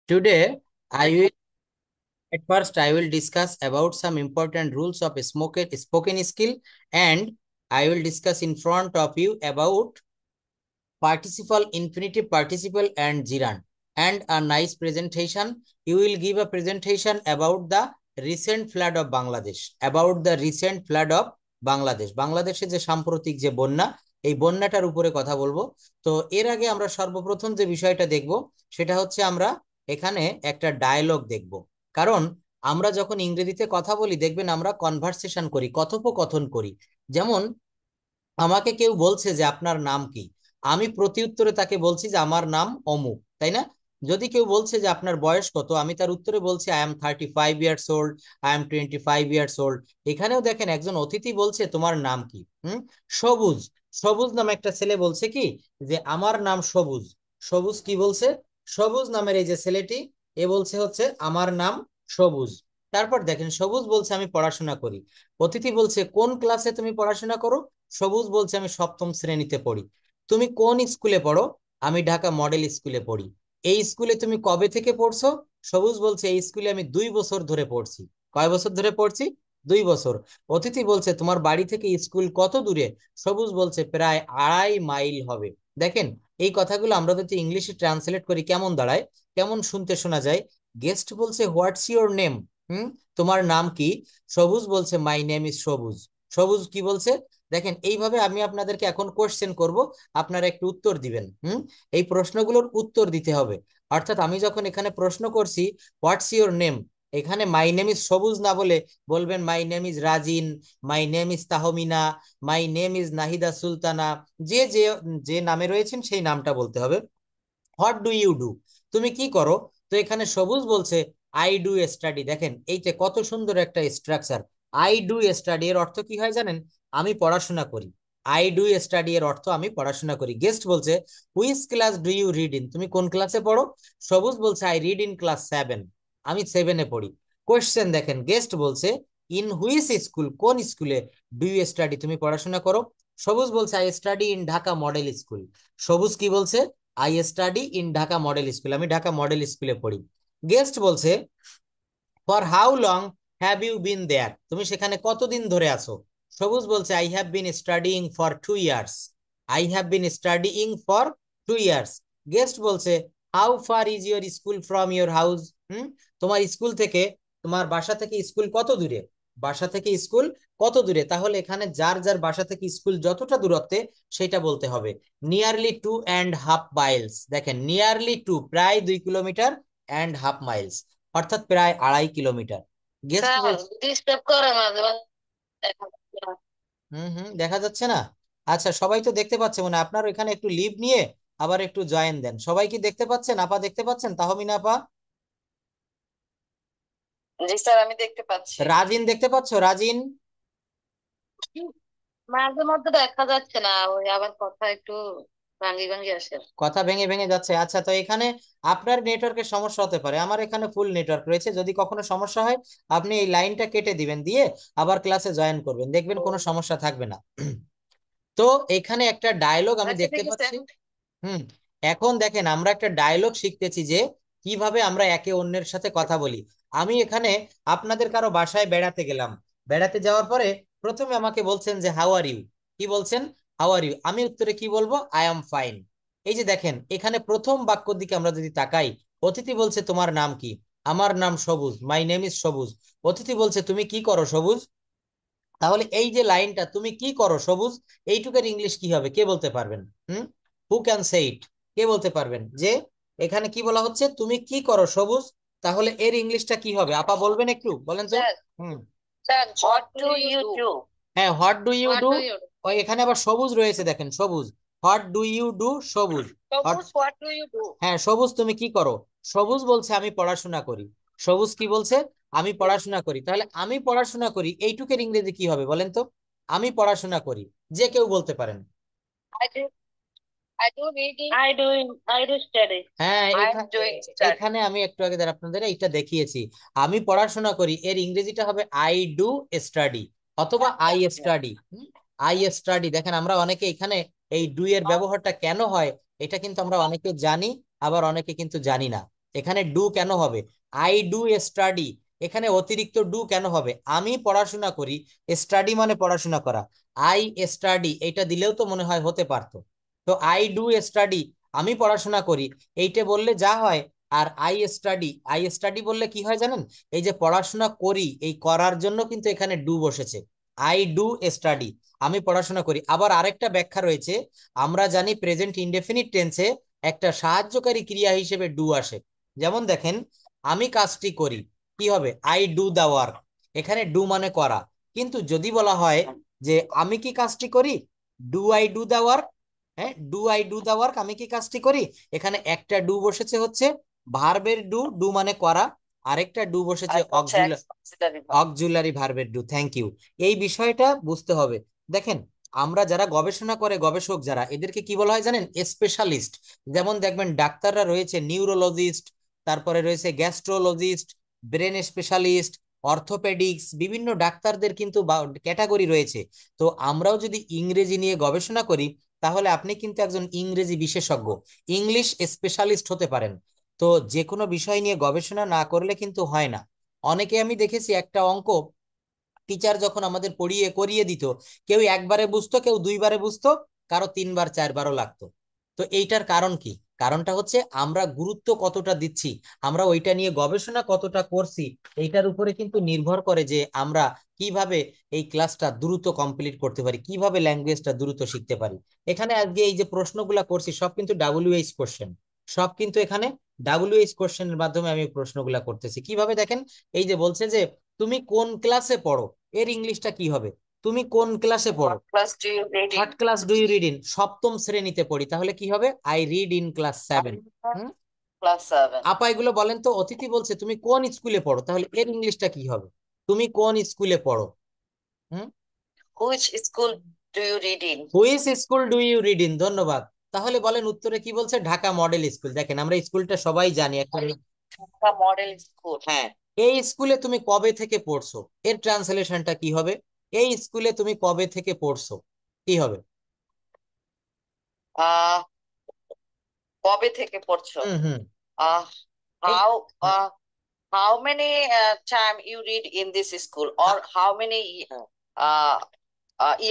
Today, I will at first I will discuss about some important rules of spoken skill, and I will discuss in front of you about participle, infinitive participle, and gerund, and a nice presentation. You will give a presentation about the recent flood of Bangladesh, about the recent flood of Bangladesh, বাংলাদেশে যে সাম্প্রতিক যে বন্যা, এই বন্যাটার উপরে কথা বলবো। তো এর আগে আমরা সর্বপ্রথম যে বিষয়টা দেখব সেটা হচ্ছে আমরা এখানে একটা ডায়লগ দেখব। কারণ আমরা যখন ইংরেজিতে কথা বলি দেখবেন আমরা কনভারসেশন করি, কথোপকথন করি। যেমন আমাকে কেউ বলছে যে আপনার নাম কি, আমি প্রতি উত্তরে তাকে বলছি যে আমার নাম অমুক, তাই না? যদি কেউ বলছে যে আপনার বয়স কত, আমি তার উত্তরে বলছি I am 35 years old, I am 25 years old. এখানেও দেখেন একজন অতিথি বলছে তোমার নাম কি। সবুজ, সবুজ নামে একটা ছেলে বলছে কি যে আমার নাম সবুজ। সবুজ কি বলছে? সবুজ নামের এই যে ছেলেটি, এ বলছে হচ্ছে আমার নাম সবুজ। তারপর দেখেন সবুজ বলছে আমি পড়াশোনা করি। অতিথি বলছে কোন ক্লাসে তুমি পড়াশোনা করো? সবুজ বলছে আমি সপ্তম শ্রেণীতে পড়ি। তুমি কোন স্কুলে পড়ো? আমি ঢাকা মডেল স্কুলে পড়ি। এই স্কুলে তুমি কবে থেকে পড়ছো? সবুজ বলছে এই স্কুলে আমি 2 বছর ধরে পড়ছি। কয় বছর ধরে পড়ছি? 2 বছর। অতিথি বলছে তোমার বাড়ি থেকে স্কুল কত দূরে? সবুজ বলছে প্রায় 2.5 মাইল হবে। দেখেন এই কথাগুলো আমরা যদি ইংলিশে ট্রান্সলেট করি কেমন দাঁড়ায়, কেমন শুনতে শোনা যায়? গেস্ট বলছে হোয়াটস ইওর নেম? হুম, তোমার নাম কি? সবুজ বলছে মাই নেম ইজ সবুজ। সবুজ কি বলছে? দেখেন এইভাবে আমি আপনাদেরকে এখন কোশ্চেন করব, আপনারা একটু উত্তর দিবেন। এই প্রশ্নগুলোর উত্তর দিতে হবে। অর্থাৎ আমি যখন এখানে প্রশ্ন করছি হোয়াটস ইওর নেম, এখানে মাই নেম ইজ সবুজ না বলে বলবেন my name is Rajin, my name is Tahmina, my name is Nahida Sultana. যে যে যে নামে রয়েছেন সেই নামটা বলতে হবে। হোয়াট ডু ইউ ডু, তুমি কি করো? তো এখানে সবুজ বলছে আই ডু স্টাডি। দেখেন এইটা কত সুন্দর একটা স্ট্রাকচার। আই ডু স্টাডি এর অর্থ কি হয় জানেন? আমি পড়াশোনা করি। আই ডু স্টাডি এর অর্থ আমি পড়াশোনা করি। গেস্ট বলছে which class do you read in, তুমি কোন ক্লাসে পড়ো? সবুজ বলছে আই রিড ইন ক্লাস 7, আমি 7-এ পড়ি। কোশ্চেন দেখেন, গেস্ট বলছে ইন হুইচ স্কুল, কোন স্কুলে ডু ইউ স্টাডি, তুমি পড়াশোনা করো? সবুজ বলছে I study in Dhaka model school. সবুজ কি বলছে? I study in Dhaka model school, আমি ঢাকা মডেল স্কুলে পড়ি। গেস্ট বলছে for how long have you been there, তুমি সেখানে কতদিন ধরে আছো? সবুজ বলছে I have been studying for 2 years, I have been studying for 2 years. Guest বলছে how far is your school from your house? তোমার স্কুল থেকে, তোমার বাসা থেকে স্কুল কত দূরে? বাসা থেকে স্কুল কত দূরে? তাহলে এখানে যার যার বাসা থেকে স্কুল যতটা দূরত্বে সেটা বলতে হবে। নিয়ারলি 2.5 মাইলস, দেখেন নিয়ারলি 2 প্রায় 2 কিলোমিটার, অ্যান্ড হাফ মাইলস অর্থাৎ প্রায় 2.5 কিলোমিটার। গেস্ট স্যার বলছে ডিস্টার্ব করে মাঝে মাঝে দেখা যাচ্ছে না। দেখা যাচ্ছে না? আচ্ছা, সবাই তো দেখতে পাচ্ছে, মানে আপনার এখানে একটু লিভ নিয়ে আবার একটু জয়েন দেন। সবাই কি দেখতে পাচ্ছেন? আপা দেখতে পাচ্ছেন? তাহমিনা আপা, জি স্যার, আমি দেখতে পাচ্ছি। রাজিন দেখতে পাচ্ছো? রাজিন, মাঝে মধ্যে দেখা যাচ্ছে না, ওই আবার কথা একটু ভাঙ্গি ভাঙ্গি আসে। কথা ভেঙে ভেঙে যাচ্ছে। আচ্ছা, তো এখানে আপনার নেটওয়ার্কের সমস্যা হতে পারে, আমার এখানে ফুল নেটওয়ার্ক রয়েছে। যদি কখনো সমস্যা হয় আপনি এই লাইনটা কেটে দিবেন, দিয়ে আবার ক্লাসে জয়েন করবেন, দেখবেন কোনো সমস্যা থাকবে না। তো এখানে একটা ডায়লগ আমি আচ্ছা দেখতে ঠিক আছে। পাচ্ছি। হুম, এখন দেখেন আমরা একটা ডায়লগ শিখতেছি যে কিভাবে আমরা একে অন্যের সাথে কথা বলি। আমি এখানে আপনাদের কারো বাসায় বেড়াতে গেলাম। বেড়াতে যাওয়ার পরে প্রথমে আমাকে বলছেন যে হাউ আর ইউ, কি বলছেন? How are you. আমি উত্তরে কি বলবো? I am fine. এই যে দেখেন এখানে প্রথম বাক্যর দিকে আমরা যদি তাকাই, অতিথি বলছে তোমার নাম কি? আমার নাম সবুজ, মাই নেম ইজ সবুজ। অতিথি বলছে তুমি কি করো সবুজ? তাহলে এই যে লাইনটা তুমি কি করো সবুজ, এইটুকের ইংলিশ কি হবে কে বলতে পারবেন? হু ক্যান সে ইট, কে বলতে পারবেন যে এখানে কি বলা হচ্ছে তুমি কি করো সবুজ? তাহলে এর ইংলিশটা কি হবে আপা, বলবেন একটু বলেন তো। Sir, hmm, sir what do you do? হ্যাঁ, what do you what do. Do you do? ওই এখানে আবার সবুজ রয়েছে, দেখেন সবুজ। হোয়াট ডু ইউ ডু, সবুজ। সবুজ হোয়াট ডু ইউ ডু? হ্যাঁ, সবুজ তুমি কি করো? সবুজ বলছে আমি পড়াশোনা করি। সবুজ কি বলছে? আমি পড়াশোনা করি। তাহলে আমি পড়াশোনা করি এইটুকের ইংরেজি কি হবে বলেন তো? আমি পড়াশোনা করি, যে কেউ বলতে পারেন। I do I do reading, I do study, হ্যাঁ, আই এম ডুইং স্টাডি। এখানে আমি একটু আগে আপনাদের এইটা দেখিয়েছি। আমি পড়াশোনা করি এর ইংরেজিটা হবে আই ডু স্টাডি, অথবা আই স্টাডি। আই স্টাডি, দেখেন আমরা অনেকে এখানে এই ডু এর ব্যবহারটা কেন হয় এটা কিন্তু আমরা অনেকে জানি, আবার অনেকে কিন্তু জানি না। এখানে ডু কেন হবে? আই ডু স্টাডি, এখানে অতিরিক্ত ডু কেন হবে? আমি পড়াশোনা করি, স্টাডি মানে পড়াশোনা করা, আই স্টাডি এটা দিলেও তো মনে হয় হতে পারতো। তো আই ডু স্টাডি, আমি পড়াশোনা করি, এইটা বললে যা হয়। আর আই স্টাডি বললে কি হয় জানেন? এই যে পড়াশোনা করি, এই করার জন্য কিন্তু এখানে ডু বসেছে। আই ডু স্টাডি, আমি পড়াশোনা করি। আবার আরেকটা ব্যাখ্যা রয়েছে, আমরা জানি প্রেজেন্ট ইনডেফিনিট টেন্সে একটা সাহায্যকারী ক্রিয়া হিসেবে ডু আসে। যেমন দেখেন, আমি কাজটি করি, কি হবে? আই ডু দা ওয়ার্ক, এখানে ডু মানে করা। কিন্তু যদি বলা হয় যে আমি কি কাজটি করি, do I do the work, হ্যাঁ, do I do the work, আমি কি কাজটি করি, এখানে একটা ডু বসেছে হচ্ছে ভার্বের ডু, ডু মানে করা, আরেকটা ডু বসেছে অক্সিলারি ভার্বের ডু। Thank you. এই বিষয়টা বুঝতে হবে। দেখেন, আমরা যারা গবেষণা করে, গবেষক যারা, এদেরকে কি বলা হয় জানেন? স্পেশালিস্ট। যেমন দেখবেন ডাক্তাররা রয়েছে নিউরোলজিস্ট, তারপরে রয়েছে গ্যাস্ট্রোলজিস্ট, ব্রেন স্পেশালিস্ট, অর্থোপেডিক্স, বিভিন্ন ডাক্তারদের কিন্তু ক্যাটাগরি রয়েছে। তো আমরাও যদি ইংরেজি নিয়ে গবেষণা করি, তাহলে আপনি কিন্তু একজন ইংরেজি বিশেষজ্ঞ, ইংলিশ স্পেশালিস্ট হতে পারেন। তো যে কোনো বিষয় নিয়ে গবেষণা না করলে কিন্তু হয় না। অনেকে আমি দেখেছি একটা অঙ্ক টিচার যখন আমাদের পড়িয়ে করিয়ে দিত, কেউ একবারে বুঝতো, কেউ দুইবারে বুঝতো, কারো তিনবার চারবারও লাগতো। তো এইটার কারণ কি? কারণটা হচ্ছে আমরা গুরুত্ব কতটা দিচ্ছি, আমরা ওইটা নিয়ে গবেষণা কতটা করছি, এইটার উপরে কিন্তু নির্ভর করে যে আমরা কিভাবে এই ক্লাসটা দ্রুত কমপ্লিট করতে পারি, কিভাবে ল্যাঙ্গুয়েজটা দ্রুত শিখতে পারি। এখানে আজকে এই যে প্রশ্নগুলা করছি সব কিন্তু ডাব্লিউএইচ কোশ্চেন, সব কিন্তু এখানে ডাব্লিউএইচ কোশ্চেনের মাধ্যমে আমি প্রশ্নগুলা করতেছি। কিভাবে দেখেন, এই যে বলছে যে তুমি কোন ক্লাসে পড়ো, এর ইংলিশটা কি হবে? তুমি কোন ক্লাসে পড়ো? What class do you read in? সপ্তম শ্রেণীতে পড়ি, তাহলে কি হবে? I read in class 7। Class 7। আপা এগুলো বলেন তো, অতিথি বলছে তুমি কোন স্কুলে পড়ো, তাহলে এর ইংলিশটা কি হবে? তুমি কোন স্কুলে পড়ো? Hmm, which school do you read in? Which school do you read in, ধন্যবাদ। তাহলে বলেন উত্তরে কি বলছে? Dhaka model school. দেখেন আমরা স্কুলটা সবাই জানি একটা। Dhaka model school. হ্যাঁ, এই স্কুলে তুমি কবে থেকে পড়ছো, এর ট্রান্সলেশনটা কি হবে? এই স্কুলে তুমি কবে থেকে পড়ছো, কি হবে? আহ কবে থেকে পড়ছো? হুম হুম। আহ এই how hmm, how many time you read in this school, or a- how many uh,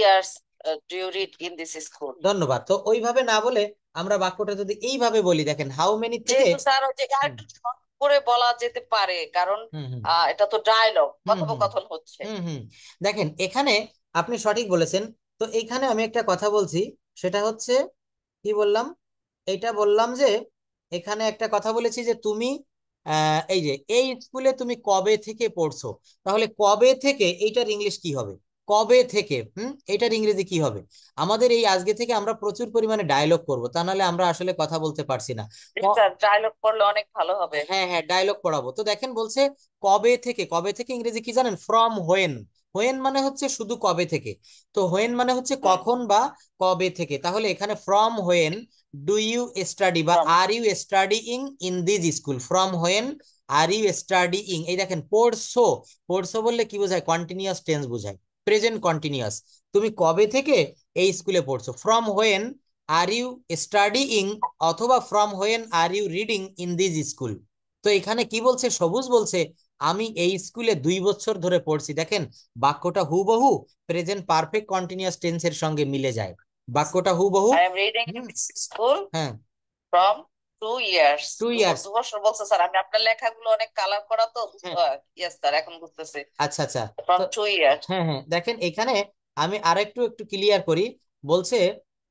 years do you read in this school? ধন্যবাদ। তো ওইভাবে না বলে আমরা বাক্যটা যদি এইভাবে বলি, দেখেন হাউ মেনি থেকে। যেহেতু স্যার ওই যে হুম একটু শর্ট করে বলা যেতে পারে, কারণ হুম হুম এটা তো ডায়লগ, হুম হুম কথোপকথন হচ্ছে। হুম হুম। দেখেন এখানে আপনি সঠিক বলেছেন। তো এখানে আমি একটা কথা বলছি, সেটা হচ্ছে কি বললাম? এইটা বললাম যে এখানে একটা কথা বলেছি যে তুমি এই যে এই স্কুলে তুমি কবে থেকে পড়ছো, তাহলে কবে থেকে এইটার ইংলিশ কি হবে? কবে থেকে, এটার ইংরেজি কি হবে? আমাদের এই আজকে থেকে আমরা প্রচুর পরিমাণে ডায়লগ করব, তা নাহলে আমরা আসলে কথা বলতে পারছি না। স্যার ডায়লগ করলে অনেক ভালো হবে। হ্যাঁ হ্যাঁ, ডায়লগ পড়াবো। তো দেখেন বলছে কবে থেকে, কবে থেকে ইংরেজি কি জানেন? From when. হোয়েন মানে হচ্ছে শুধু কবে থেকে, তো হোয়েন মানে হচ্ছে হুম। কখন বা কবে থেকে। তাহলে এখানে from when do you study বা from are you studying in this school, from when are you studying, এই দেখেন পড়ছো। পড়ছো বললে কি বোঝায়? কন্টিনিউয়াস টেন্স বোঝায়, প্রেজেন্ট কন্টিনিউয়াস। তুমি কবে থেকে এই স্কুলে পড়ছো, from when are you studying, অথবা from when are you reading in this school. তো এখানে কি বলছে? সবুজ বলছে আমি এই স্কুলে 2 বছর ধরে পড়ছি। দেখেন বাক্যটা হুবহু প্রেজেন্ট পারফেক্ট কন্টিনিউয়াস টেন্সের সঙ্গে মিলে যায়, বাক্যটা হুবহু। I am reading in hmm, this school হ্যাঁ, from 2 years। 2 ইয়ার্স। 2 বছর বলছে স্যার, আমি আপনার লেখাগুলো অনেক কালার করা তো। হ্যাঁ, ইয়েস স্যার, এখন বুঝতেছি। আচ্ছা আচ্ছা। from তো 2 years। হ্যাঁ হ্যাঁ, দেখেন এখানে আমি আরেকটু একটু ক্লিয়ার করি। বলছে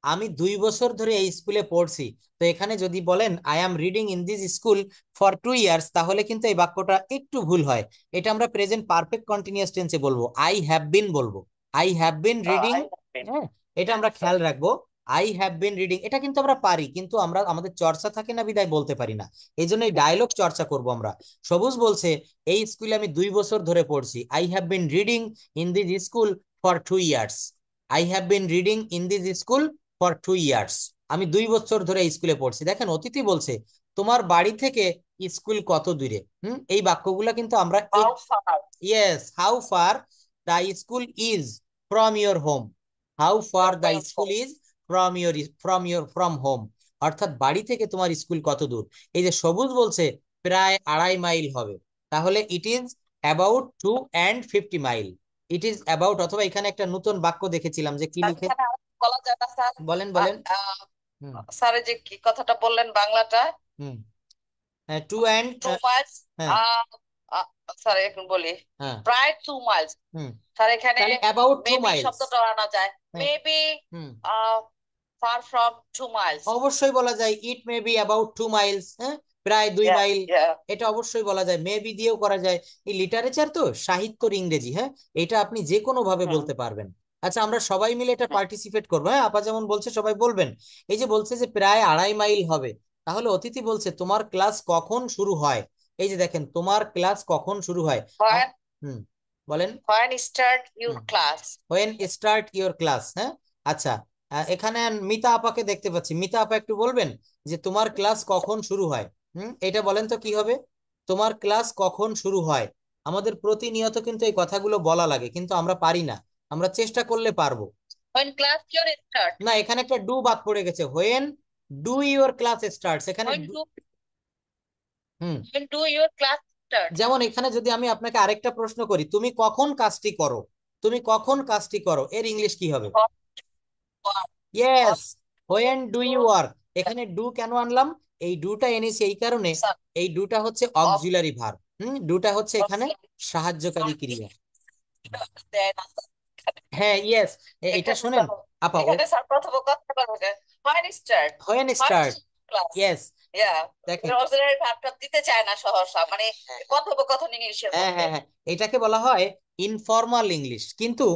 আমি 2 বছর ধরে এই স্কুলে পড়ছি। তো এখানে যদি বলেন I am reading in this school for 2 years, তাহলে কিন্তু এই বাক্যটা একটু ভুল হয়। এটা আমরা প্রেজেন্ট পারফেক্ট কন্টিনিউয়াস টেন্সে বলবো, আই হ্যাভ বিন বলবো। I have been reading. I have been। হ্যাঁ, এটা আমরা খেয়াল রাখবো। আই হ্যাভ বিন রিডিং, এটা কিন্তু আমরা পারি, কিন্তু আমরা আমাদের চর্চা থাকে না বিদায় বলতে পারি না। এই জন্য এই ডায়লগ চর্চা করব আমরা। সবুজ বলছে এই স্কুলে আমি 2 বছর ধরে পড়ছি, I have been reading in this school for 2 years. I have been reading in this school for 2 years, আমি 2 বছর ধরে এই স্কুলে পড়ছি। দেখেন অতিথি বলছে তোমার বাড়ি থেকে স্কুল কত দূরে। এই বাক্যগুলো কিন্তু আমরা how far। Yes, how far the school is from your home. How far from the your school home। Is from your from home, অর্থাৎ বাড়ি থেকে তোমার স্কুল কত দূর। এই যে সবুজ বলছে প্রায় 2.5 মাইল হবে, তাহলে it is about 250 mile. It is about, অথবা এখানে একটা নতুন বাক্য দেখেছিলাম যে কি লিখে, এখানে আর বলা যায় না স্যার। বলেন বলেন। হুম স্যার এই যে কি কথাটা বললেন বাংলাটা, হুম 2 মাইলস, হ্যাঁ স্যার এখন বলি হ্যাঁ প্রায় 2 মাইলস। হুম স্যার এখানে তাহলে অ্যাবাউট 2 মেবি মাইলস। শব্দটা আনা যায়, maybe hmm far from 2 Miles. অবশ্যই বলা যায় ইট মে বি অ্যাবাউট 2 মাইলস, হ্যাঁ প্রায় 2 মাইল, এটা অবশ্যই বলা যায়। মে বি দিয়েও করা যায়, এই লিটারেচার তো সাহিত্যর ইংরেজি, হ্যাঁ এটা আপনি যে কোনো ভাবে বলতে পারবেন। আচ্ছা আমরা সবাই মিলে এটা পার্টিসিপেট করবো, হ্যাঁ আপা যেমন বলছে সবাই বলবেন। এই যে বলছে যে প্রায় 2.5 মাইল হবে, তাহলে অতিথি বলছে তোমার ক্লাস কখন শুরু হয়। এই যে দেখেন তোমার ক্লাস কখন শুরু হয়। হুম বলেন। when start your class. when start your class, হ্যাঁ আচ্ছা এখানে মিতা আপাকে দেখতে পাচ্ছি। মিতা আপা একটু বলবেন যে তোমার ক্লাস কখন শুরু হয়। এটা বলেন তো কি হবে, তোমার ক্লাস কখন শুরু হয়। আমাদের প্রতিনিয়ত কিন্তু এই কথাগুলো বলা লাগে, কিন্তু আমরা পারি না, আমরা চেষ্টা করলে পারবো। when class your start. না এখানে একটা ডু বাদ পড়ে গেছে, when do your class starts, এখানে when do hmm when do your class start. যেমন এখানে যদি আমি আপনাকে আরেকটা প্রশ্ন করি, তুমি কখন কাজটি করো, তুমি কখন কাজটি করো, এর ইংলিশ কি হবে? Yes, when do you work. এখানে ডু কেন আনলাম, এই ডুটা এনেছি এই কারণে, এই ডুটা হচ্ছে অক্সিলারি ভার্ব। ডুটা হচ্ছে এখানে সাহায্যকারী ক্রিয়া। হ্যাঁ ইয়েস, এটা শুনেন আপা, এখানে স্যার প্রথম কথা বলবে when start, when start, class. Yes Yeah, দেখেন অক্সিলারি ভার্বটা দিতে চায় না সহসা, মানে কথোপকথন ইংলিশের হ্যাঁ মধ্যে। হ্যাঁ হ্যাঁ এটাকে বলা হয় ইনফর্মাল ইংলিশ। কিন্তু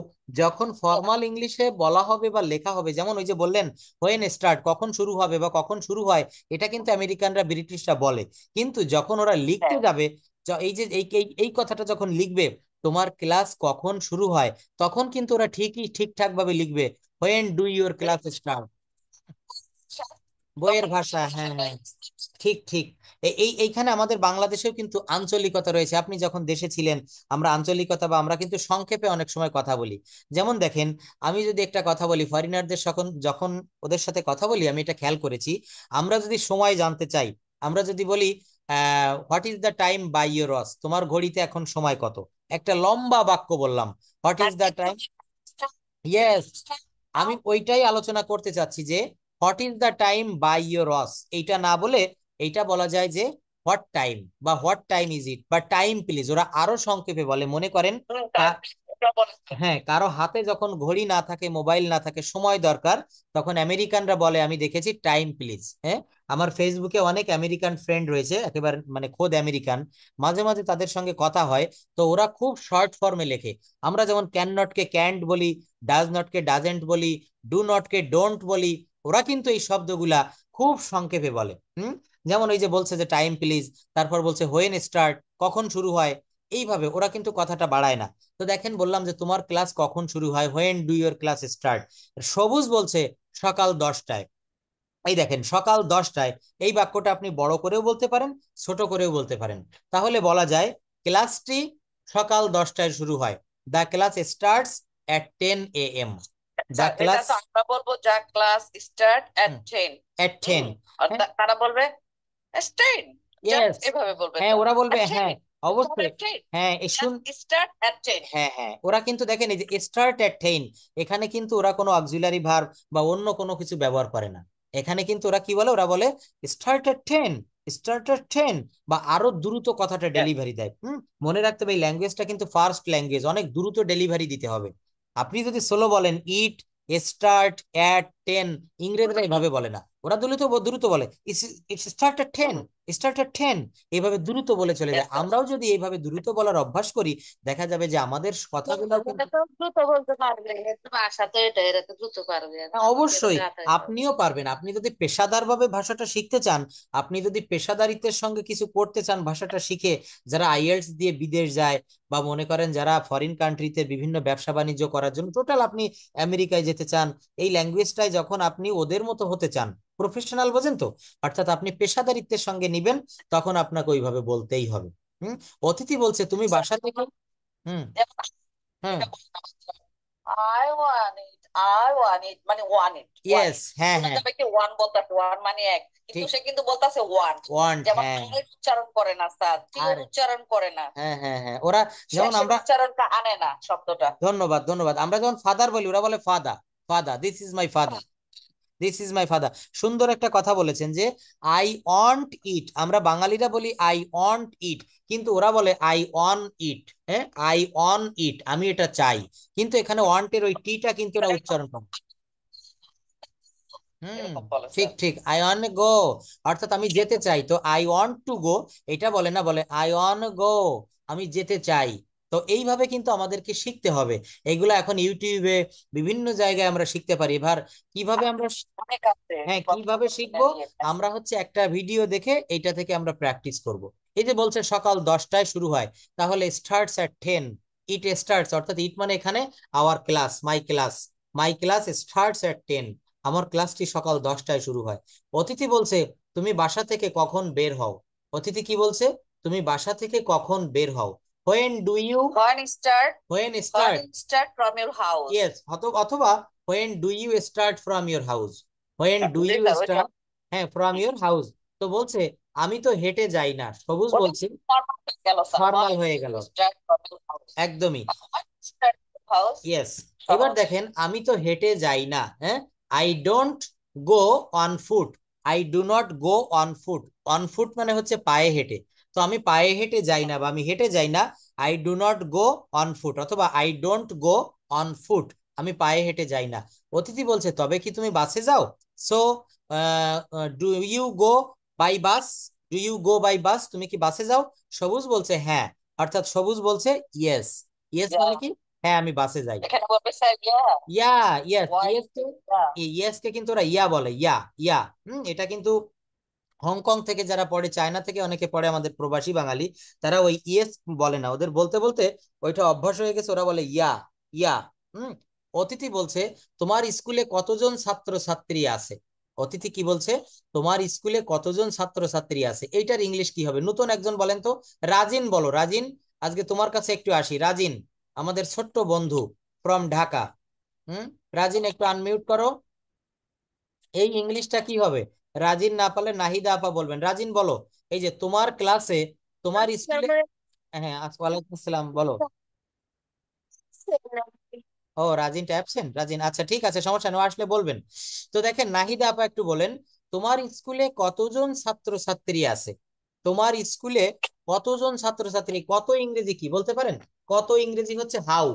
যখন ফর্মাল ইংলিশে বলা হবে বা লেখা হবে, যেমন ওই যে বললেন হোয়েন স্টার্ট, কখন শুরু হবে বা কখন শুরু হয়, এটা কিন্তু আমেরিকানরা ব্রিটিশরা বলে। কিন্তু যখন ওরা লিখতে যাবে, এই যে এই এই এই কথাটা যখন লিখবে, তোমার ক্লাস কখন শুরু হয়, তখন কিন্তু ওরা ঠিকই ঠিকঠাক ভাবে লিখবে when do your class start. বইয়ের ভাষা, হ্যাঁ হ্যাঁ ঠিক ঠিক। এইখানে আমাদের বাংলাদেশেও কিন্তু আঞ্চলিকতা রয়েছে। আপনি যখন দেশে ছিলেন, আমরা আঞ্চলিকতা বা আমরা কিন্তু সংক্ষেপে অনেক সময় কথা বলি। যেমন দেখেন, আমি যদি একটা কথা বলি, ফরেনারদের যখন যখন ওদের সাথে কথা বলি, আমি এটা খেয়াল করেছি, আমরা যদি সময় জানতে চাই, আমরা যদি বলি what is the time by your watch, তোমার ঘড়িতে এখন সময় কত, একটা লম্বা বাক্য বললাম, what is the time. Yes, আমি ওইটাই আলোচনা করতে চাচ্ছি যে what is the time by your watch, এইটা না বলে এইটা বলা যায় যে হোয়াট টাইম, বা হোয়াট টাইম ইজ ইট, বা টাইম প্লিজ। ওরা আরো সংক্ষেপে বলে, মনে করেন হ্যাঁ কারো হাতে যখন ঘড়ি না থাকে, মোবাইল না থাকে, সময় দরকার, তখন আমেরিকানরা বলে, আমি দেখেছি টাইম প্লিজ। হ্যাঁ আমার ফেসবুকে অনেক আমেরিকান ফ্রেন্ড রয়েছে, একেবারে মানে খোদ আমেরিকান, মাঝে মাঝে তাদের সঙ্গে কথা হয়, তো ওরা খুব শর্ট ফর্মে লেখে। আমরা যেমন ক্যান নট কে ক্যান্ট বলি, ডাজ নট কে ডাজেন্ট বলি, ডু নট কে ডোন্ট বলি, ওরা কিন্তু এই শব্দগুলা খুব সংক্ষেপে বলে। যেমন ওই যে বলছে যে টাইম প্লিজ, তারপর বলছে হোয়েন স্টার্ট, কখন শুরু হয়, এইভাবে ওরা কিন্তু কথাটা বাড়ায় না। তো দেখেন বললাম যে তোমার ক্লাস কখন শুরু হয়, when do your class start. সবুজ বলছে সকাল 10টায়। এই দেখেন সকাল 10টায়, এই বাক্যটা আপনি বড় করেও বলতে পারেন, ছোট করেও বলতে পারেন। তাহলে বলা যায় ক্লাসটি সকাল 10টায় শুরু হয়, the class starts at 10 AM। The class, আমরা বলবো দ্য ক্লাস স্টার্ট এট 10, এট 10। আর তারা বলবে স্টার্ট, ইয়েস, এভাবে বলবে। হ্যাঁ ওরা বলবে হ্যাঁ অবশ্যই, হ্যাঁ স্টার্ট এট 10। হ্যাঁ হ্যাঁ ওরা কিন্তু দেখেন এই যে স্টার্ট এট 10, এখানে কিন্তু ওরা কোনো অক্সিলারি ভার্ব বা অন্য কোনো কিছু ব্যবহার করে না। এখানে কিন্তু ওরা কি বলে, ওরা বলে স্টার্ট এট 10, স্টার্ট এট 10, বা আরো দ্রুত কথাটা ডেলিভারি দেয়। মনে রাখতে হবে এই ল্যাঙ্গুয়েজটা কিন্তু ফার্স্ট ল্যাঙ্গুয়েজ, অনেক দ্রুত ডেলিভারি দিতে হবে। আপনি যদি সোলো বলেন ইট স্টার্ট এট 10, ইংরেজরা এভাবে বলে না, ওরা দ্রুত দ্রুত বলে স্টার্ট এট 10, স্টার্ট এট 10, এইভাবে দ্রুত বলে চলে যায়। আমরাও যদি এইভাবে দ্রুত বলার অভ্যাস করি, দেখা যাবে যে আমাদের কথাগুলো কিন্তু দ্রুত বলতে পারবে, ভাষা তো এটা, এরা তো দ্রুত পারবে। অবশ্যই আপনিও পারবেন। আপনি যদি পেশাদার ভাবে ভাষাটা শিখতে চান, আপনি যদি পেশাদারিত্বের সঙ্গে কিছু করতে চান ভাষাটা শিখে, যারা আইএলটিএস দিয়ে বিদেশ যায়, বা মনে করেন যারা ফরেন কান্ট্রিতে বিভিন্ন ব্যবসা বাণিজ্য করার জন্য টোটাল আপনি আমেরিকায় যেতে চান, এই ল্যাঙ্গুয়েজটাই যখন আপনি ওদের মতো হতে চান, প্রফেশনাল বোঝেন তো, অর্থাৎ আপনি পেশাদারিত্বের সঙ্গে নিবেন, তখন আপনাকে ওইভাবে বলতেই হবে। অতিথি বলছে তুমি বাসা থেকে, হুম হ্যাঁ I want it. I want it মানে ওয়ান ইট ইয়েস, হ্যাঁ শোনা হ্যাঁ যাবে কি ওয়ান বলতেছে ওয়ান মানে এক, কিন্তু ঠিক, সে কিন্তু বলতেছে ওয়ান, ওয়ান্ট, যেমন হ্যাঁ আর উচ্চারণ করে না স্যার, টি আরে উচ্চারণ করে না, হ্যাঁ হ্যাঁ হ্যাঁ ওরা যেমন শেষের আমরা, উচ্চারণটা আনে না শব্দটা। ধন্যবাদ ধন্যবাদ, আমরা যখন ফাদার বলি ওরা বলে father, father, this is my father, this is my father. সুন্দর একটা কথা বলেছেন যে আই ওয়ান্ট ইট, আমরা বাঙালিরা বলি আই ওয়ান্ট ইট, কিন্তু ওরা বলে আই ওয়ান ইট, হ্যাঁ আই ওয়ান ইট, আমি এটা চাই, কিন্তু এখানে ওয়ান্টের ওই টিটা কিন্তু ওরা উচ্চারণ করে। হুম, এরকম বলে ঠিক স্যার। ঠিক, আই ওয়ান্ট গো, অর্থাৎ আমি যেতে চাই, তো আই ওয়ান্ট টু গো এটা বলে না, বলে আই ওয়ান্ট গো, আমি যেতে চাই। তো এইভাবে কিন্তু আমাদেরকে শিখতে হবে, এগুলো এখন ইউটিউবে বিভিন্ন জায়গায় আমরা শিখতে পারি। এবার কিভাবে আমরা অনেক আছে হ্যাঁ কিভাবে শিখবো, কথোপকথনের ইয়ে। আমরা হচ্ছে একটা ভিডিও দেখে এইটা থেকে আমরা প্র্যাকটিস করব। এই যে বলছে সকাল 10টায় শুরু হয়, তাহলে স্টার্টস এট 10, ইট স্টার্টস, অর্থাৎ ইট মানে এখানে our class, my class, my class starts at 10, আমার ক্লাসটি সকাল 10টায় শুরু হয়। অতিথি বলছে তুমি বাসা থেকে কখন বের হও, অতিথি কি বলছে, তুমি বাসা থেকে কখন বের হও, when do you, When start when when start, start from your house. Yes, অথবা when do you start from your house, when do জি ইউ স্যার, ওইটা স্টার্ট, হ্যাঁ ফ্রম ইউর হাউস। তো বলছে আমি তো হেঁটে যাই না, সবুজ ওটা বলছে, ফর্মাল হয়ে গেল স্যার, ফর্মাল when হয়ে you গেল, start from your house. একদমই, When you start from your house, yes. এবার সহজ। দেখেন আমি তো হেঁটে যাই না, হ্যাঁ, I don't go on foot, I do not go on foot, on foot মানে হচ্ছে পায়ে হেঁটে, তো আমি পায়ে হেঁটে যাই না বা আমি হেঁটে যাই না, I do not go on foot, অথবা I don't go on foot, আমি পায়ে হেঁটে যাই না। অতিথি বলছে তবে কি তুমি বাসে যাও, so do you go by bus, do you go by bus, তুমি কি বাসে যাও, সবুজ বলছে হ্যাঁ, অর্থাৎ সবুজ বলছে ইয়েস, ইয়েস মানে Yeah. কি, হ্যাঁ আমি বাসে যাই। এখানে বলবে স্যার ইয়া, ইয়া, ইয়েস, ওয়াই, ইয়েস কে, ইয়া। ইয়েস কে কিন্তু ওরা ইয়া বলে, ইয়া, ইয়া। এটা কিন্তু হংকং থেকে যারা পড়ে, চায়না থেকে অনেকে পড়ে, আমাদের প্রবাসী বাঙালি, তারা ওই ইয়েস বলে না, ওদের বলতে বলতে ওইটা অভ্যাস হয়ে গেছে, ওরা বলে ইয়া, ইয়া। হুম, অতিথি বলছে তোমার স্কুলে কতজন ছাত্র ছাত্রী আছে, অতিথি কি বলছে, তোমার স্কুলে কতজন ছাত্র ছাত্রী আছে, এইটার ইংলিশ কি হবে, নতুন একজন বলেন তো, রাজিন বলো, রাজিন, আজকে তোমার কাছে একটু আসি, রাজিন, আমাদের ছোট্ট বন্ধু ফ্রম ঢাকা। হুম, রাজিন একটু আনমিউট করো, এই ইংলিশটা কি হবে, রাজিন না পারলে নাহিদা আপা বলবেন, রাজিন বলো, এই যে তোমার ক্লাসে, তোমার স্কুলে, হ্যাঁ ওয়ালাইকুম আসসালাম, বলো। ও রাজিনটা অ্যাবসেন্ট, রাজিন, আচ্ছা ঠিক আছে, সমস্যা নেই, ও আসলে বলবেন। তো দেখেন নাহিদা আপা একটু বলেন, তোমার স্কুলে কতজন ছাত্র ছাত্রী আছে, তোমার স্কুলে কতজন ছাত্র ছাত্রী, কত ইংরেজি কি বলতে পারেন, কত ইংরেজি হচ্ছে হাউ,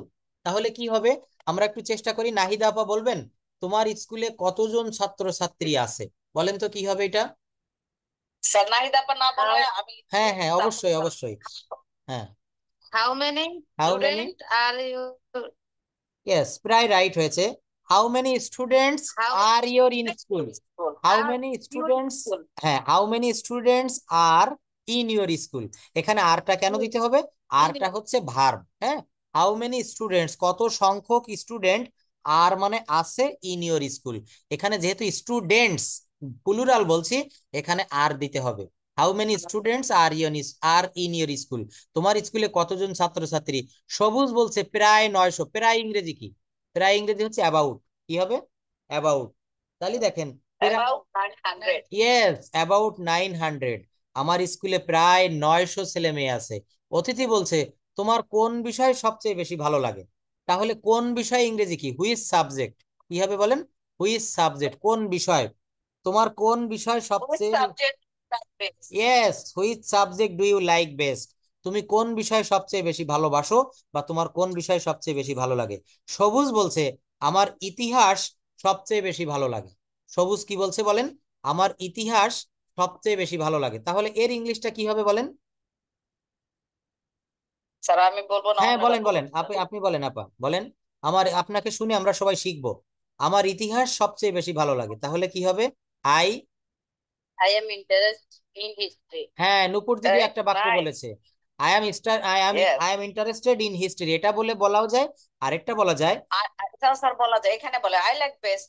তাহলে কি হবে, আমরা একটু চেষ্টা করি, নাহিদা আপা বলবেন তোমার স্কুলে কতজন ছাত্র ছাত্রী আছে, বলেন তো কি হবে এটা। স্যার নাহিদা আপা না বললে আমি হ্যাঁ হ্যাঁ তারপর অবশ্যই অবশ্যই, হ্যাঁ, How many how many, student are you? Yes প্রায় রাইট হয়েছে, how many students How are your in school, school. How are many your students, school? হ্যাঁ how many students are in your school, এখানে আরটা কেন দিতে হবে, আরটা হচ্ছে ভার্ব, হ্যাঁ, হাউ মেনি স্টুডেন্টস কত সংখ্যক স্টুডেন্ট, আর মানে আছে ইন ইয়োর স্কুল, এখানে যেহেতু স্টুডেন্টস প্লুরাল বলছি, এখানে আর দিতে হবে, how many students are in your school, তোমার স্কুলে কতজন ছাত্রছাত্রী, সবুজ বলছে প্রায় 900, প্রায় ইংরেজি কি, প্রায় ইংরেজি হচ্ছে অ্যাবাউট, কি হবে, অ্যাবাউট, তাহলে দেখেন About 900. ইয়েস অ্যাবাউট 900, আমার স্কুলে প্রায় 900 ছেলে মেয়ে আছে। অতিথি বলছে তোমার কোন বিষয় সবচেয়ে বেশি ভালো লাগে, তাহলে কোন বিষয় ইংরেজি কি, হুইচ সাবজেক্ট, কি হবে বলেন, হুইচ সাবজেক্ট, কোন বিষয়, তোমার কোন বিষয় Which সবচেয়ে, subject like this? Yes which subject do you like best, তুমি কোন বিষয় সবচেয়ে বেশি ভালোবাসো, বা তোমার কোন বিষয় সবচেয়ে বেশি ভালো লাগে। সবুজ বলছে আমার ইতিহাস সবচেয়ে বেশি ভালো লাগে, সবুজ কি বলছে বলেন, আমার ইতিহাস সবচেয়ে বেশি ভালো লাগে, তাহলে এর ইংলিশটা কি হবে বলেন। স্যার আমি বলবো না হ্যাঁ অন্যরা বলেন বলেন, বলুন স্যার। আপনি আপনি বলেন আপা বলেন, আমার আপনাকে শুনে আমরা সবাই শিখবো, আমার ইতিহাস সবচেয়ে বেশি ভালো লাগে, তাহলে কি হবে, I, I am interested in history. হ্যাঁ নূপুর দিদি Correct? একটা বাক্য Right. বলেছে, Yes. I am interested in history, এটা বলে বলাও যায়, আরেকটা বলা যায়, স্যার বলা যায়, এখানে বলে I like best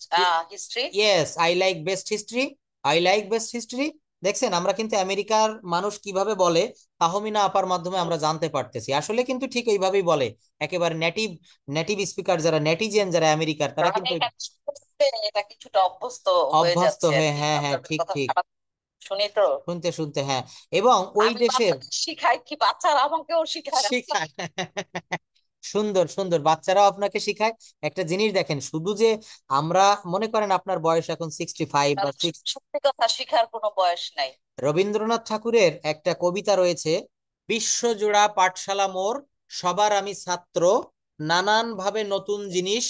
history. Yes I like best history, I like best history, দেখছেন আমরা কিন্তু আমেরিকার মানুষ কিভাবে বলে তাহমিনা আপার মাধ্যমে আমরা জানতে পারতেছি, আসলে কিন্তু ঠিক এইভাবেই বলে। একেবারে নেটিভ নেটিভ স্পিকার যারা, নেটিজেন যারা আমেরিকার, তারা আমি কিন্তু এখানে শুনতে এটা কিছুটা অভ্যস্ত হয়ে অভ্যস্ত যাচ্ছে আর হয়ে, কি, হ্যাঁ হ্যাঁ, আপনাদের ঠিক কথা ঠিক, শুনি তো। শুনতে শুনতে, হ্যাঁ। এবং ওই আমি দেশের বাচ্চাদের শিখাই কি বাচ্চারা আমাকেও শিখায়? শিখায়। সুন্দর সুন্দর, বাচ্চারাও আপনাকে শিখায়। একটা জিনিস দেখেন, শুধু যে আমরা, মনে করেন আপনার বয়স এখন 65 বা কারণ সত্যি কথা শিখার কোনো বয়স নাই। রবীন্দ্রনাথ ঠাকুরের একটা কবিতা রয়েছে, বিশ্বজোড়া পাঠশালা মোর, সবার আমি ছাত্র, নানান ভাবে নতুন জিনিস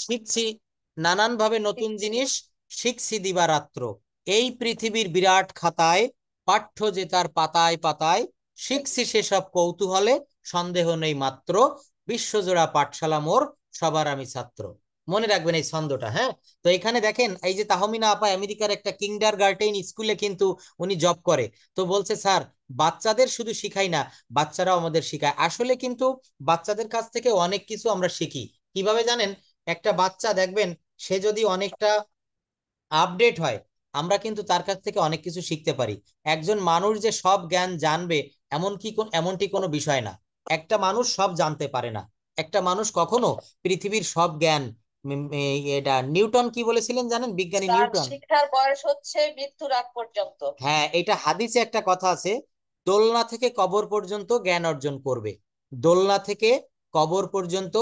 শিখছি, নানান ভাবে নতুন জিনিস শিখছি দিবারাত্র, এই পৃথিবীর বিরাট খাতায় পাঠ্য যে তার পাতায় পাতায়, শিখছি সেসব কৌতূহলে, সন্দেহ নেই মাত্র, বিশ্বজোড়া পাঠশালা মোর, সবার আমি ছাত্র। মনে রাখবেন এই ছন্দটা, হ্যাঁ। তো এখানে দেখেন, এই যে তাহমিনা আপা আমেরিকার একটা কিন্ডার গার্টেন স্কুলে কিন্তু উনি জব করে। তো বলছে, স্যার বাচ্চাদের শুধু শিখাই না, বাচ্চারাও আমাদের শিখায়। আসলে কিন্তু বাচ্চাদের কাছ থেকে অনেক কিছু আমরা শিখি। কিভাবে জানেন? একটা বাচ্চা দেখবেন, সে যদি অনেকটা আপডেট হয়, আমরা কিন্তু তার কাছ থেকে অনেক কিছু শিখতে পারি। একজন মানুষ যে সব জ্ঞান জানবে এমনটি কোনো বিষয় না। একটা মানুষ সব জানতে পারে না। একটা মানুষ কখনো পৃথিবীর সব জ্ঞান, এটা নিউটন কি বলেছিলেন জানেন, বিজ্ঞানী তার নিউটন? শিক্ষার বয়স হচ্ছে মৃত্যুর আগ পর্যন্ত। হ্যাঁ, এটা হাদিসে একটা কথা আছে, দোলনা থেকে কবর পর্যন্ত জ্ঞান অর্জন করবে, দোলনা থেকে কবর পর্যন্ত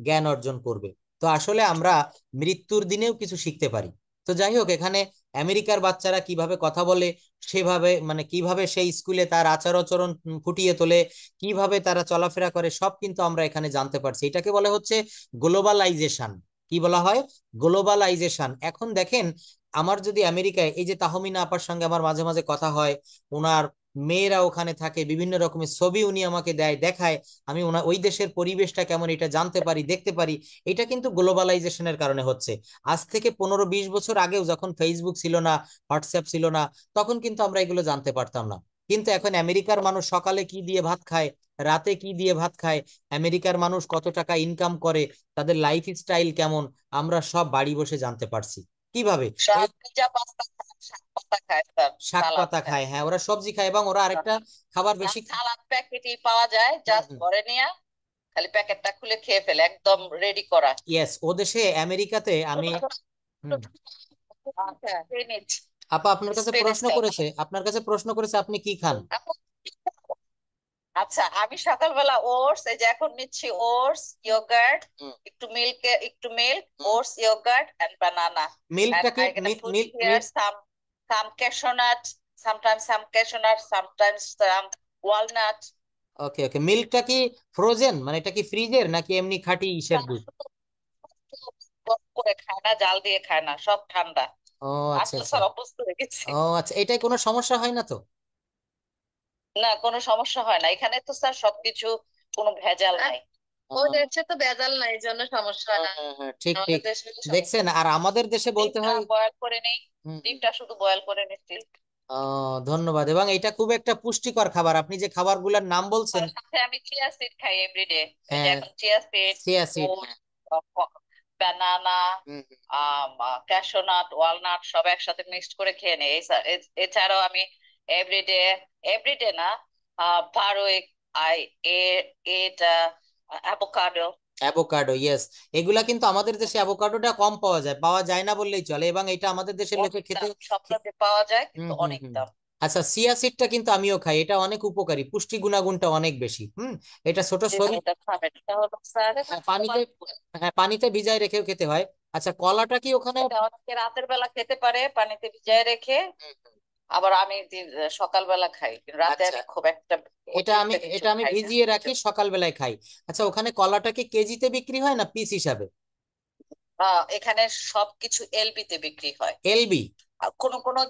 জ্ঞান অর্জন করবে। তো আসলে আমরা মৃত্যুর দিনেও কিছু শিখতে পারি। তো যাই হোক, এখানে আমেরিকার বাচ্চারা কিভাবে কথা বলে, সেভাবে মানে কিভাবে সেই স্কুলে তার আচার আচরণ ফুটিয়ে তোলে, কিভাবে তারা চলাফেরা করে, সব কিন্তু আমরা এখানে জানতে পারছি। এটাকে বলে হচ্ছে গ্লোবালাইজেশন। কি বলা হয়? গ্লোবালাইজেশন। এখন দেখেন, আমার যদি আমেরিকায়, এই যে তাহমিনা আপার সঙ্গে আমার মাঝে মাঝে কথা হয়, ওনার মেয়েরা ওখানে থাকে, বিভিন্ন রকমের ছবি উনি আমাকে দেয়, দেখায়, আমি ওই দেশের পরিবেশটা কেমন এটা জানতে পারি, দেখতে পারি। এটা কিন্তু গ্লোবালাইজেশনের কারণে হচ্ছে। আজ থেকে 15-20 বছর আগেও যখন ফেসবুক ছিল না, হোয়াটসঅ্যাপ ছিল না, তখন কিন্তু আমরা এগুলো জানতে পারতাম না। কিন্তু এখন আমেরিকার মানুষ সকালে কি দিয়ে ভাত খায়, রাতে কি দিয়ে ভাত খায়, আমেরিকার মানুষ কত টাকা ইনকাম করে, তাদের লাইফ স্টাইল কেমন, আমরা সব বাড়ি বসে জানতে পারছি। কিভাবে? এই পিজা পাস্তা খায়, শাক পাতা খায়, স্যার শাক সালাদ পাতা খায়। খায়, হ্যাঁ, ওরা সবজি খায়, এবং ওরা আরেকটা খাবার বেশি সালাদ প্যাকেটই পাওয়া যায়, জাস্ট ঘরে নিয়ে খালি প্যাকেটটা খুলে খেয়ে ফেলে, একদম রেডি করা। ইয়েস, ও দেশে আমেরিকাতে আমি হুম, আচ্ছা, খেয়ে নিচ্ছি। আপা আপনার কাছে প্রশ্ন করেছে, আপনি কি খান? আচ্ছা, আমি সকালবেলা ওটস, এই যে এখন নিচ্ছি ওটস, ইয়োগার্ট, একটু milk, oats, yogurt and banana. And মিল্কটাকে I'm gonna put here some cashew nut, sometimes some walnut. ওকে ওকে, মিল্কটা কি ফ্রোজেন, মানে এটা কি ফ্রিজের নাকি এমনি খাঁটি ইসের দুধ? গরম করে খায় না, জাল দিয়ে খায় না, সব ঠান্ডা। ও আচ্ছা আসলে আচ্ছা। স্যার অভ্যস্ত হয়ে গেছে। ও আচ্ছা, এটাই কোনো সমস্যা হয় না তো? না, কোনো সমস্যা হয় না, এখানে তো স্যার সবকিছু কোনো ভেজাল নাই। ওই দেশে তো ভেজাল নাই, এই জন্য সমস্যা হয় না। হ্যাঁ হ্যাঁ, ঠিক আমাদের ঠিক। দেশে তো দেখছেন, আর আমাদের দেশে বলতে ডিমটা হয় বয়েল করে নেই, হুম, ডিমটা শুধু বয়েল করে নিচ্ছি। ও ধন্যবাদ। এবং এটা খুব একটা পুষ্টিকর খাবার, আপনি যে খাবারগুলোর নাম বলছেন। আর সাথে আমি চিয়া সিড খাই এভরিডে। এই যে হ্যাঁ, এখন chia seed, chia seed, oats, banana, hmm hmm. Cashew nut, walnut সব একসাথে মিক্সড করে খেয়ে নেই। এছাড়াও আমি এভরিডে, এভরিডে না, per week I ate avocado. Avocado, yes. এগুলা কিন্তু আমাদের দেশে অ্যাভোকাডোটা কম পাওয়া যায় না বললেই চলে, এবং এটা আমাদের দেশের লোকে খেতে সবটাতে পাওয়া যায় হুম কিন্তু হুম অনেক হুম। দাম। আচ্ছা, চিয়া সিডটা কিন্তু আমিও খাই, এটা অনেক উপকারী, পুষ্টি গুণাগুণটা অনেক বেশি। এটা ছোট জি, শরীর, এটা খাবেন, এটা হলো স্যার। পানিতে, হ্যাঁ পানিতে ভিজায় রেখেও খেতে হয়। আচ্ছা, কলাটা কি ওখানে এটা অনেকে রাতের বেলা খেতে পারে পানিতে ভিজায় রেখে, হুম, হুম। আবার আমি সকালবেলা খাই, কিন্তু রাতে আচ্ছা, আমি খুব একটা এটা আমি অতিরিক্ত কিছু এটা আমি খাই না। ভিজিয়ে রাখি, সকাল বেলায় খাই। আচ্ছা, ওখানে কলাটা কি কেজিতে বিক্রি হয় না পিস হিসাবে? এখানে সবকিছু এলবিতে বিক্রি হয়। এলবি? আর কোনো কোনো